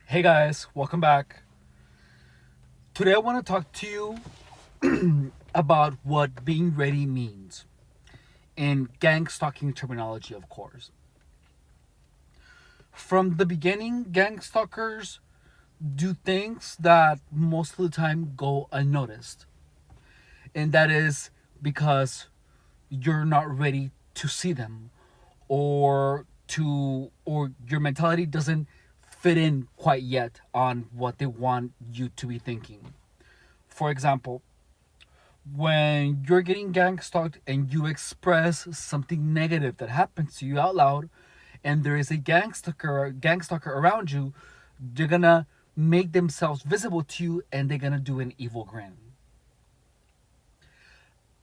Hey guys, welcome back. Today I want to talk to you about what being ready means in gang stalking terminology, of course. From the beginning, gang stalkers do things that most of the time go unnoticed, and that is because you're not ready to see them or your mentality doesn't fit in quite yet on what they want you to be thinking. For example, when you're getting gang stalked and you express something negative that happens to you out loud, and there is a gang stalker around you, they're gonna make themselves visible to you and they're gonna do an evil grin.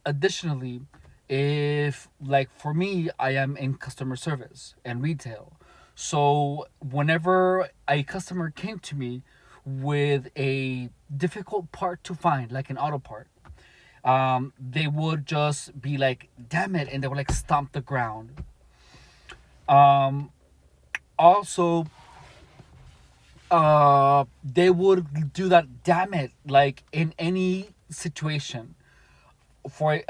Additionally, if like for me, I am in customer service and retail. So whenever a customer came to me with a difficult part to find, like an auto part, they would just be like, damn it, and they would like stomp the ground. Um, Also, they would do that, damn it, like in any situation. For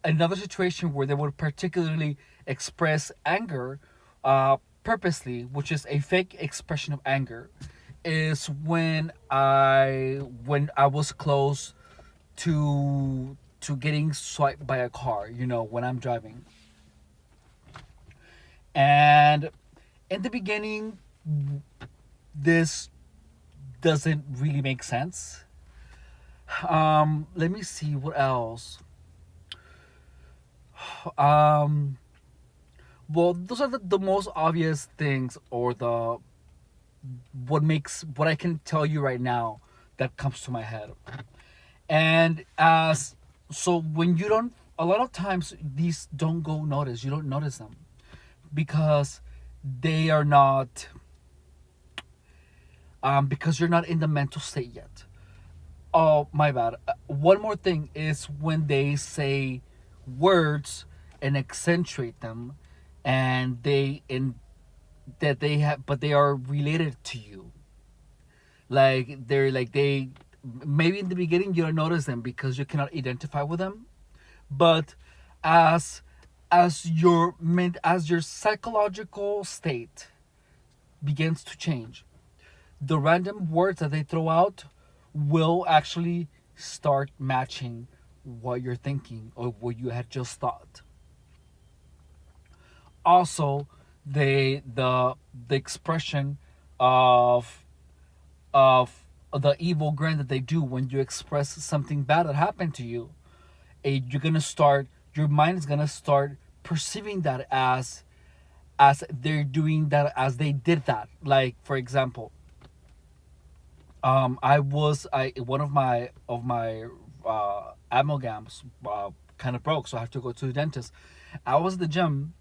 another situation where they would particularly express anger purposely, which is a fake expression of anger, is when I was close to getting swiped by a car, when I'm driving. And in the beginning, this doesn't really make sense. Let me see what else. Um, well, those are the most obvious things, or the what I can tell you right now that comes to my head. And as so, when you don't, a lot of times these don't go noticed. You don't notice them because they are not, because you're not in the mental state yet. Oh, my bad. One more thing is when they say words and accentuate them, and they in that they have, but they are related to you. Like they maybe in the beginning you don't notice them because you cannot identify with them, but as as your psychological state begins to change, the random words that they throw out will actually start matching what you're thinking or what you had just thought. Also, the expression of of the evil grin that they do when you express something bad that happened to you, you're gonna start your mind is gonna start perceiving that as they're doing that, as they did that. Like, for example, I one of my amalgams kind of broke, so I have to go to the dentist. I was at the gym,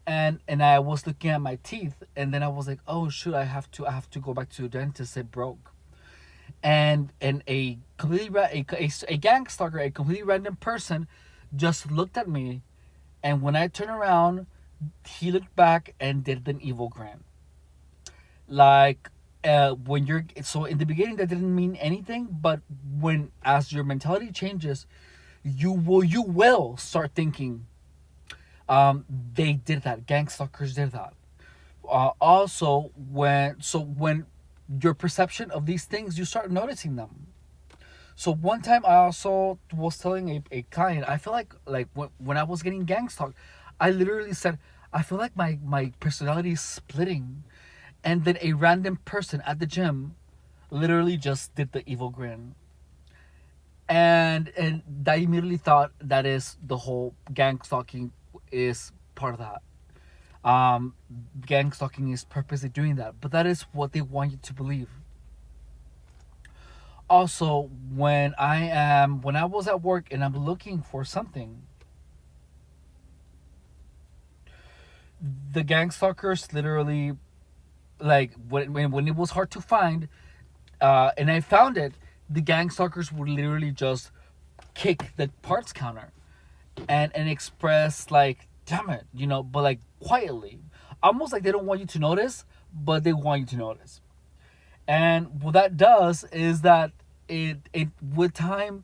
and I was looking at my teeth, and then I was like, oh shoot, I have to go back to the dentist. It broke. And a gang stalker, a completely random person, just looked at me, and when I turned around, he looked back and did an evil grin. Like, when you're so in the beginning that didn't mean anything, but when as your mentality changes, you will start thinking, they did that, gang stalkers did that. Also, when your perception of these things, you start noticing them. So one time I also was telling a client, I feel like when I was getting gang stalked, I literally said, I feel like my personality is splitting. And then a random person at the gym literally just did the evil grin. And I immediately thought that is the whole gang stalking is part of that. Um, Gang stalking is purposely doing that, but that is what they want you to believe. Also, when I was at work and I'm looking for something, the gang stalkers literally, like when it was hard to find, and I found it, the gang stalkers would literally just kick the parts counter and express like, damn it, but like quietly, almost like they don't want you to notice, but they want you to notice. And what that does is that it with time,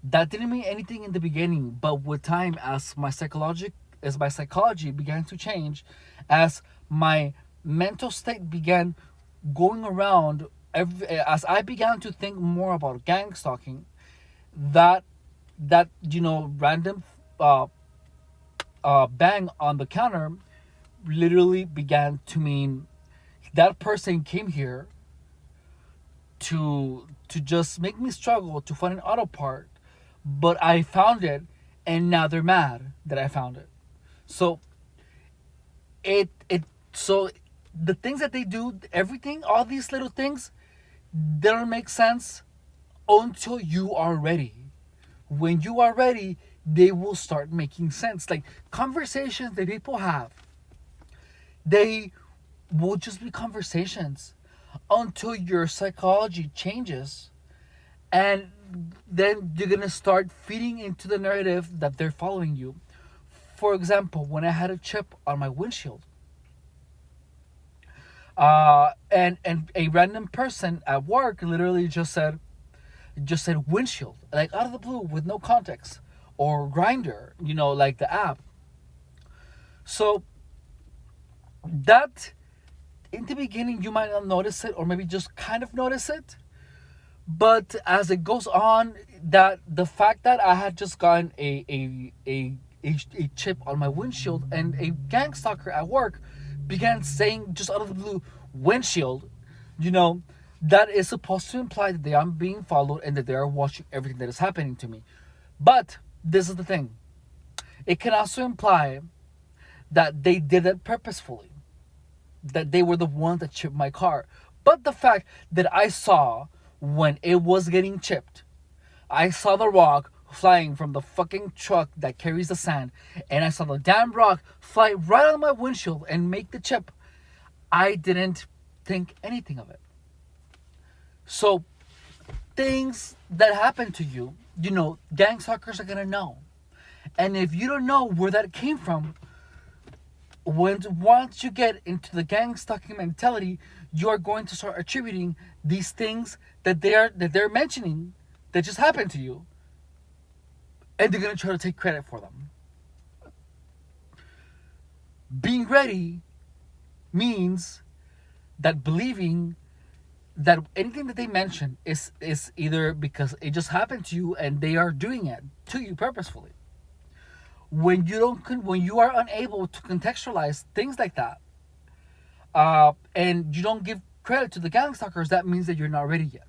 that didn't mean anything in the beginning, but with time, as my psychology began to change, as my mental state began going around, as I began to think more about gang stalking, that random uh, bang on the counter literally began to mean that person came here to just make me struggle to find an auto part, but I found it, and now they're mad that I found it. So it so the things that they do, everything, all these little things, they don't make sense until you are ready. When you are ready, they will start making sense. Like conversations that people have, they will just be conversations until your psychology changes, and then you're gonna start feeding into the narrative that they're following you. For example, when I had a chip on my windshield, and a random person at work literally just said windshield, like out of the blue with no context, or grinder, like the app. So that, in the beginning, you might not notice it, or maybe just kind of notice it, but as it goes on, that the fact that I had just gotten a chip on my windshield, and a gang stalker at work began saying just out of the blue windshield, that is supposed to imply that they are being followed and that they are watching everything that is happening to me. But this is the thing, it can also imply that they did it purposefully, that they were the ones that chipped my car. But the fact that I saw when it was getting chipped, I saw the rock flying from the fucking truck that carries the sand, and I saw the damn rock fly right on my windshield and make the chip, I didn't think anything of it. So things that happen to you, gang stalkers are gonna know. And if you don't know where that came from, once you get into the gang stalking mentality, you're going to start attributing these things that they're mentioning that just happened to you, and they're gonna try to take credit for them. Being ready means that believing that anything that they mention is either because it just happened to you and they are doing it to you purposefully. When you are unable to contextualize things like that, and you don't give credit to the gang stalkers, that means that you're not ready yet.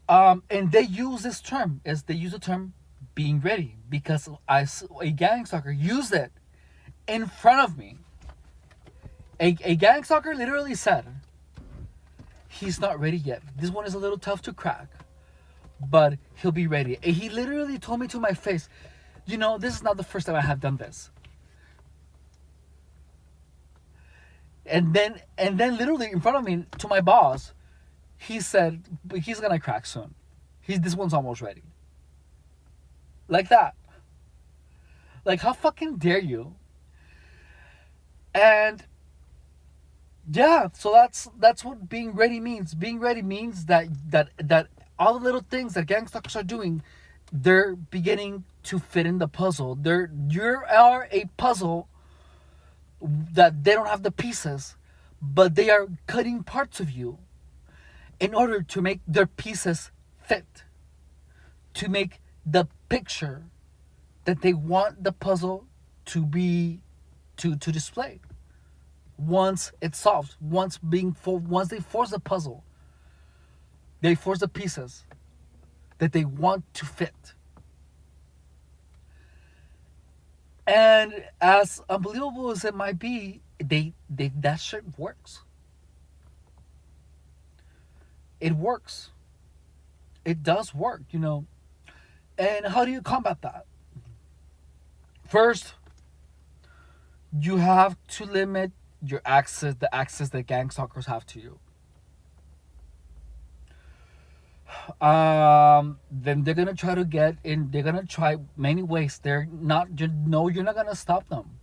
And they use the term being ready, because a gang stalker used it in front of me. A gang stalker literally said, he's not ready yet. This one is a little tough to crack, but he'll be ready. And he literally told me to my face, this is not the first time I have done this. And then literally in front of me, to my boss, he said, he's gonna crack soon. This one's almost ready. Like that. Like, how fucking dare you? And yeah, so that's what being ready means. Being ready means that all the little things that gang stalkers are doing, they're beginning to fit in the puzzle. You are a puzzle that they don't have the pieces, but they are cutting parts of you in order to make their pieces fit, to make the picture that they want the puzzle to be to display. Once it's solved, once they force the puzzle, they force the pieces that they want to fit. And as unbelievable as it might be, that shit works. It works. It does work, And how do you combat that? First, you have to limit the access that gang stalkers have to you. Then they're gonna try to get in. They're gonna try many ways. You're not gonna stop them.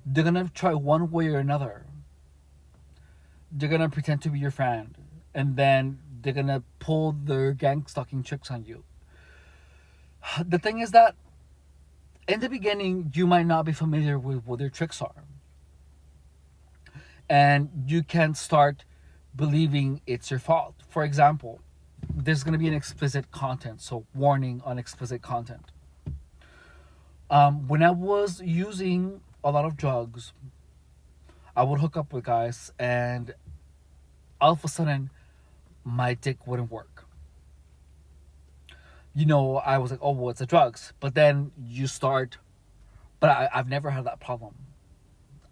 They're gonna try one way or another. they're gonna pretend to be your friend, and then they're gonna pull their gang stalking tricks on you. The thing is that in the beginning, you might not be familiar with what their tricks are, and you can start believing it's your fault. For example, there's gonna be an explicit content, so warning on explicit content. When I was using a lot of drugs, I would hook up with guys, and all of a sudden, my dick wouldn't work. I was like, oh, well, it's the drugs. But then you start, but I've never had that problem.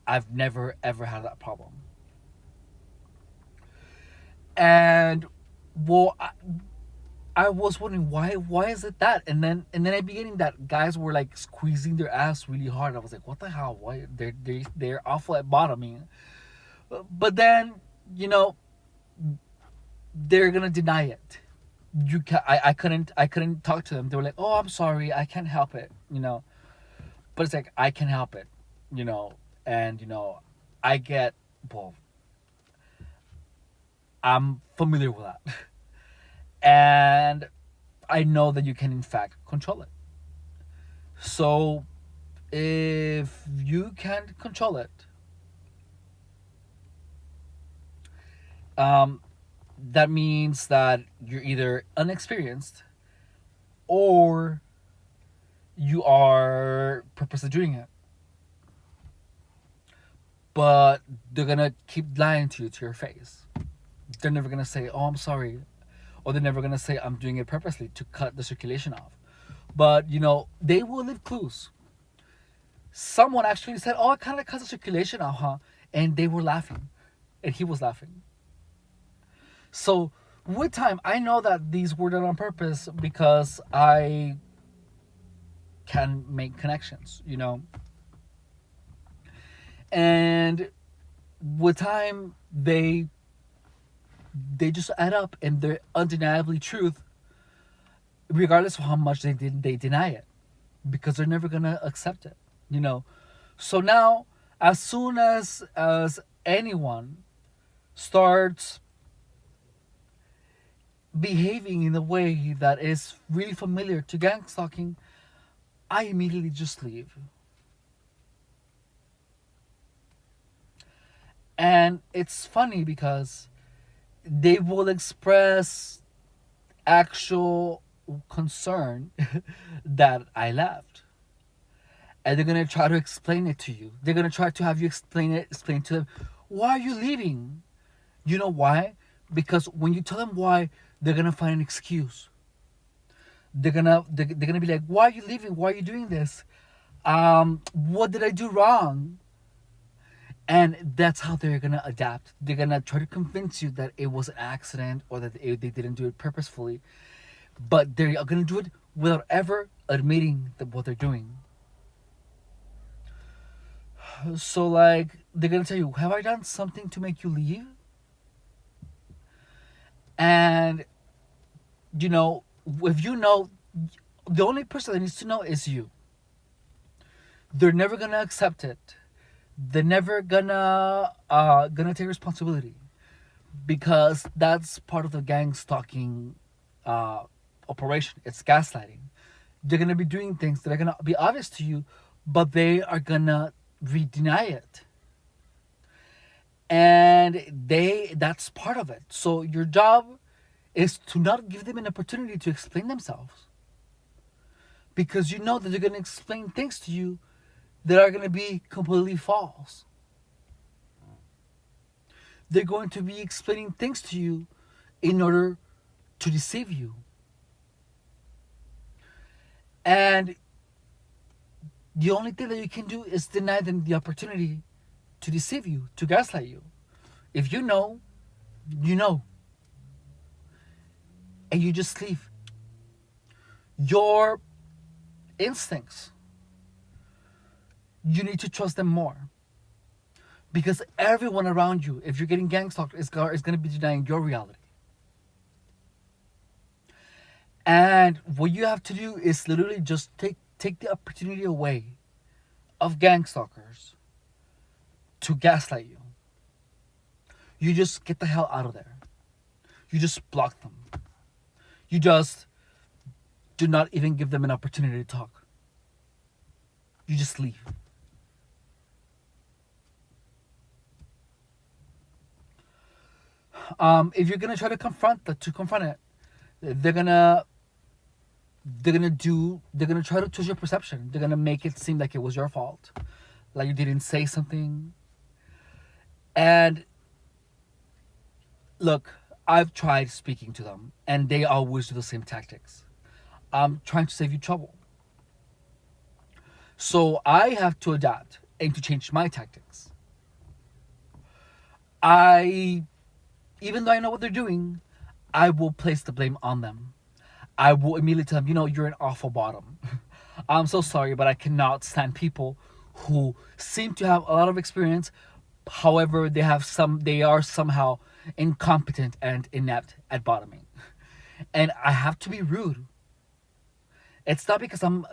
I've never, ever had that problem. And, well, I was wondering why is it that? And then I beginning that guys were like squeezing their ass really hard. I was like, what the hell? Why they're awful at bottoming. But then, you know, they're gonna deny it. I couldn't talk to them. They were like, oh, I'm sorry, I can't help it. But it's like, I can help it, you know, and I get, well, I'm familiar with that. And I know that you can in fact control it. So if you can't control it, um, that means that you're either unexperienced or you are purposely doing it. But they're gonna keep lying to you to your face. They're never gonna say, "Oh, I'm sorry," or they're never gonna say, "I'm doing it purposely to cut the circulation off." But they will leave clues. Someone actually said, "Oh, it kind of cuts the circulation off, huh?" And they were laughing, and he was laughing. So with time, I know that these were done on purpose because I can make connections. And with time, they just add up, and they're undeniably truth, regardless of how much they deny it, because they're never gonna accept it. So now, as soon as anyone starts behaving in a way that is really familiar to gang stalking, I immediately just leave. And it's funny because they will express actual concern that I left. And they're gonna try to explain it to you. They're gonna try to have you explain to them, why are you leaving? You know why? Because when you tell them why, they're gonna find an excuse. They're gonna be like, why are you leaving? Why are you doing this? What did I do wrong? And that's how they're gonna adapt. They're gonna try to convince you that it was an accident, or that they didn't do it purposefully. But they're gonna do it without ever admitting that what they're doing. So, like, they're gonna tell you, have I done something to make you leave? And if the only person that needs to know is you. They're never gonna accept it. They're never gonna take responsibility, because that's part of the gang stalking operation. It's gaslighting. They're gonna be doing things that are gonna be obvious to you, but they are gonna deny it. And that's part of it. So your job is to not give them an opportunity to explain themselves, because you know that they're going to explain things to you that are going to be completely false. They're going to be explaining things to you in order to deceive you. And the only thing that you can do is deny them the opportunity to deceive you, to gaslight you. If you know, you know. And you just leave. Your instincts, you need to trust them more. Because everyone around you, if you're getting gang stalked, is going to be denying your reality. And what you have to do is literally just take the opportunity away of gang stalkers to gaslight you. You just get the hell out of there. You just block them. You just do not even give them an opportunity to talk. You just leave. If you're gonna try to confront it, they're gonna they're gonna try to twist your perception. They're gonna make it seem like it was your fault, like you didn't say something. And look, I've tried speaking to them, and they always do the same tactics. I'm trying to save you trouble. So I have to adapt and to change my tactics. I, even though I know what they're doing, I will place the blame on them. I will immediately tell them, you're an awful bottom. I'm so sorry, but I cannot stand people who seem to have a lot of experience. However, they are somehow incompetent and inept at bottoming. And I have to be rude. It's not because I'm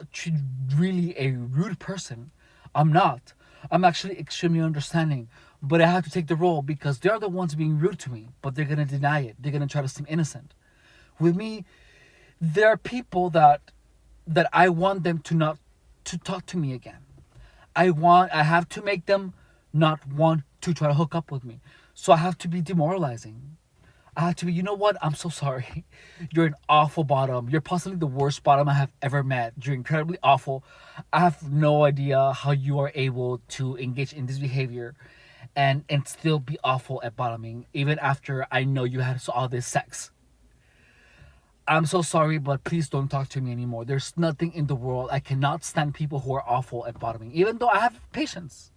really a rude person. I'm not. I'm actually extremely understanding. But I have to take the role because they're the ones being rude to me. But they're going to deny it. They're going to try to seem innocent. With me, there are people that I want them to not to talk to me again. I have to make them not want to try to hook up with me. So I have to be demoralizing. I have to be, you know what? I'm so sorry. You're an awful bottom. You're possibly the worst bottom I have ever met. You're incredibly awful. I have no idea how you are able to engage in this behavior and still be awful at bottoming, even after I know you had all this sex. I'm so sorry, but please don't talk to me anymore. There's nothing in the world. I cannot stand people who are awful at bottoming, even though I have patience.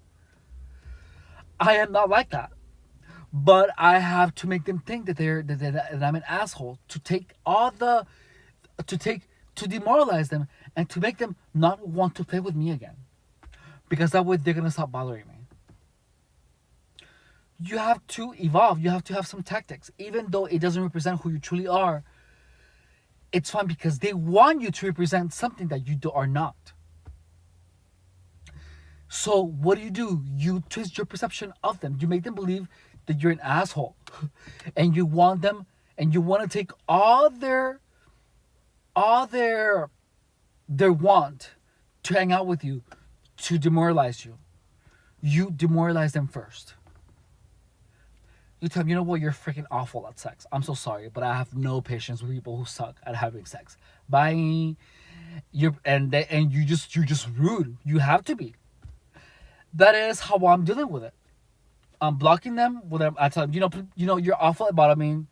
I am not like that. But I have to make them think that I'm an asshole, to demoralize them and to make them not want to play with me again, because that way they're gonna stop bothering me. You have to evolve. You have to have some tactics, even though it doesn't represent who you truly are. It's fine because they want you to represent something that you are not. So what do? You twist your perception of them. You make them believe that you're an asshole, and you want them, and you want to take all their want to hang out with you, to demoralize you. You demoralize them first. You tell them, you know what, you're freaking awful at sex. I'm so sorry, but I have no patience with people who suck at having sex. Bye. You're just rude. You have to be. That is how I'm dealing with it. I'm blocking them. I tell them, you're awful at bottoming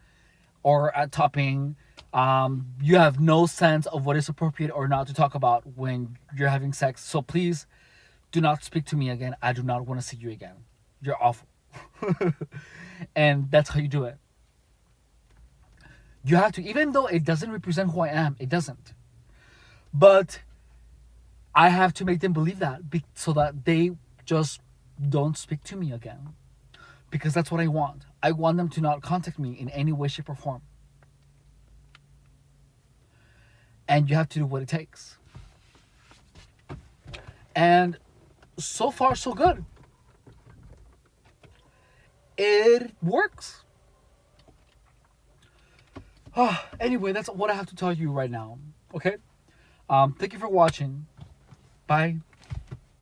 or at topping. You have no sense of what is appropriate or not to talk about when you're having sex. So please do not speak to me again. I do not want to see you again. You're awful. And that's how you do it. You have to, even though it doesn't represent who I am, it doesn't. But I have to make them believe that so that they just don't speak to me again. Because that's what I want. I want them to not contact me in any way, shape, or form. And you have to do what it takes. And so far, so good. It works. Anyway, that's what I have to tell you right now. Okay? Thank you for watching. Bye.